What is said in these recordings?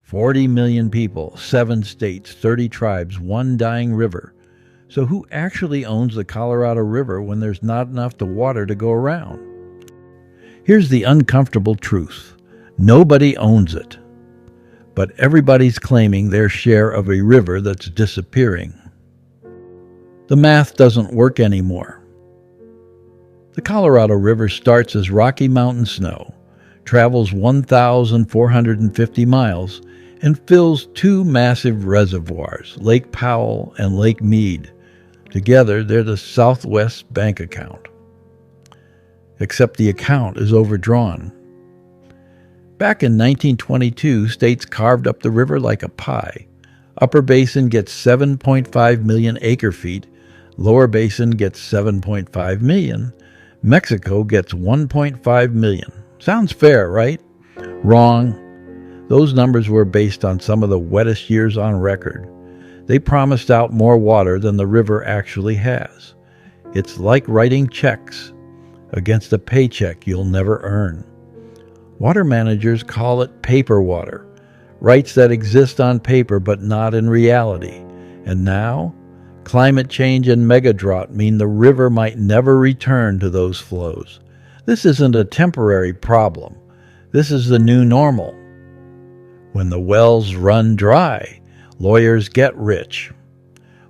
40 million people, 7 states, 30 tribes, one dying river. So who actually owns the Colorado River when there's not enough water to go around? Here's the uncomfortable truth. Nobody owns it. But everybody's claiming their share of a river that's disappearing. The math doesn't work anymore. The Colorado River starts as Rocky Mountain snow, travels 1,450 miles, and fills 2 massive reservoirs, Lake Powell and Lake Mead. Together, they're the Southwest bank account. Except the account is overdrawn. Back in 1922, states carved up the river like a pie. Upper Basin gets 7.5 million acre-feet, Lower Basin gets 7.5 million, Mexico gets 1.5 million. Sounds fair, right? Wrong. Those numbers were based on some of the wettest years on record. They promised out more water than the river actually has. It's like writing checks against a paycheck you'll never earn. Water managers call it paper water, rights that exist on paper but not in reality. And now, climate change and megadrought mean the river might never return to those flows. This isn't a temporary problem. This is the new normal. When the wells run dry, lawyers get rich.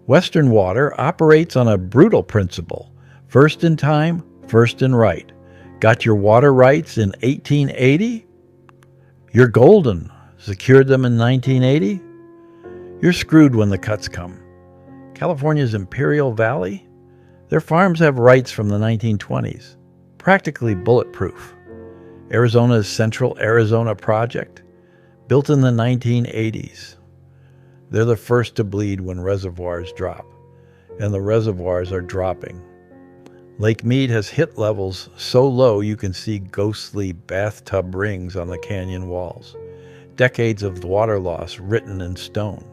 Western water operates on a brutal principle. First in time, first in right. Got your water rights in 1880? You're golden. Secured them in 1980? You're screwed when the cuts come. California's Imperial Valley? Their farms have rights from the 1920s. Practically bulletproof. Arizona's Central Arizona Project? Built in the 1980s. They're the first to bleed when reservoirs drop. And the reservoirs are dropping. Lake Mead has hit levels so low you can see ghostly bathtub rings on the canyon walls. Decades of water loss written in stone.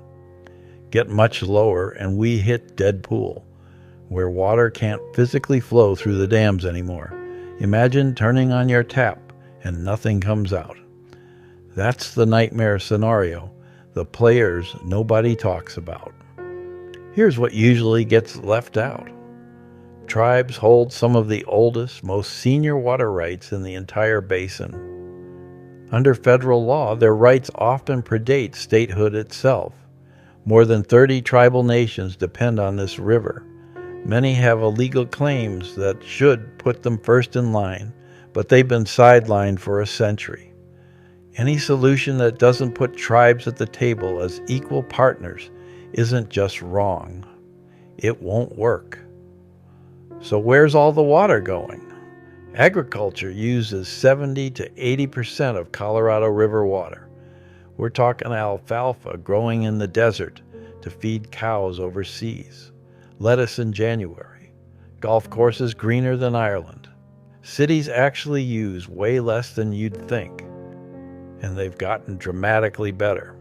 Get much lower and we hit dead pool, where water can't physically flow through the dams anymore. Imagine turning on your tap and nothing comes out. That's the nightmare scenario, the players nobody talks about. Here's what usually gets left out. Tribes hold some of the oldest, most senior water rights in the entire basin. Under federal law, their rights often predate statehood itself. More than 30 tribal nations depend on this river. Many have illegal claims that should put them first in line, but they've been sidelined for a century. Any solution that doesn't put tribes at the table as equal partners isn't just wrong. It won't work. So where's all the water going? Agriculture uses 70 to 80% of Colorado River water. We're talking alfalfa growing in the desert to feed cows overseas, lettuce in January, golf courses greener than Ireland. Cities actually use way less than you'd think, and they've gotten dramatically better.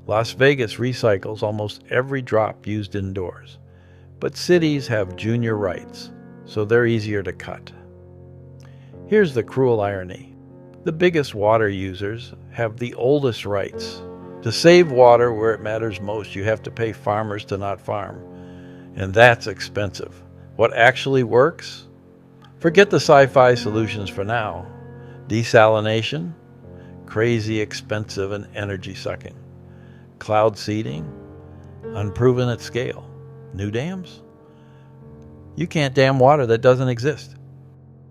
Las Vegas recycles almost every drop used indoors. But cities have junior rights, so they're easier to cut. Here's the cruel irony. The biggest water users have the oldest rights. To save water where it matters most, you have to pay farmers to not farm. And that's expensive. What actually works? Forget the sci-fi solutions for now. Desalination? Crazy expensive and energy-sucking. Cloud seeding? Unproven at scale. New dams? You can't dam water that doesn't exist.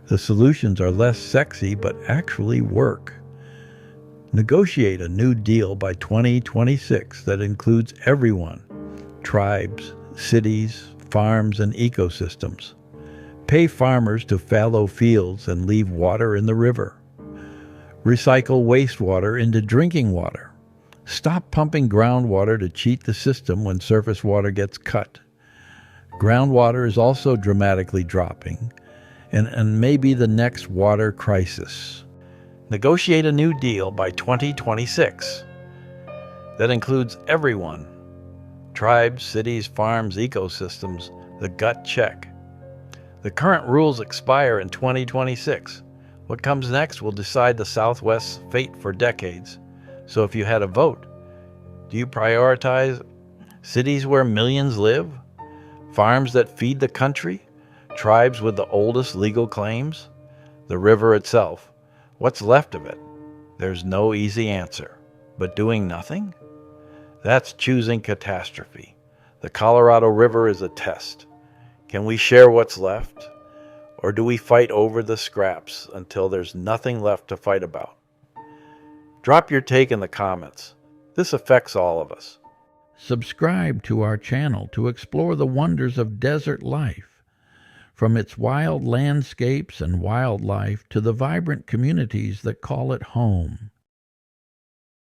The solutions are less sexy but actually work. Negotiate a new deal by 2026 that includes everyone, tribes, cities, farms, and ecosystems. Pay farmers to fallow fields and leave water in the river. Recycle wastewater into drinking water. Stop pumping groundwater to cheat the system when surface water gets cut. Groundwater is also dramatically dropping, and may be the next water crisis. Negotiate a new deal by 2026 that includes everyone, tribes, cities, farms, ecosystems, the gut check. The current rules expire in 2026. What comes next will decide the Southwest's fate for decades. So if you had a vote, Do you prioritize cities where millions live? Farms that feed the country? Tribes with the oldest legal claims? The river itself, what's left of it? There's no easy answer. But doing nothing? That's choosing catastrophe. The Colorado River is a test. Can we share what's left? Or do we fight over the scraps until there's nothing left to fight about? Drop your take in the comments. This affects all of us. Subscribe to our channel to explore the wonders of desert life, from its wild landscapes and wildlife to the vibrant communities that call it home.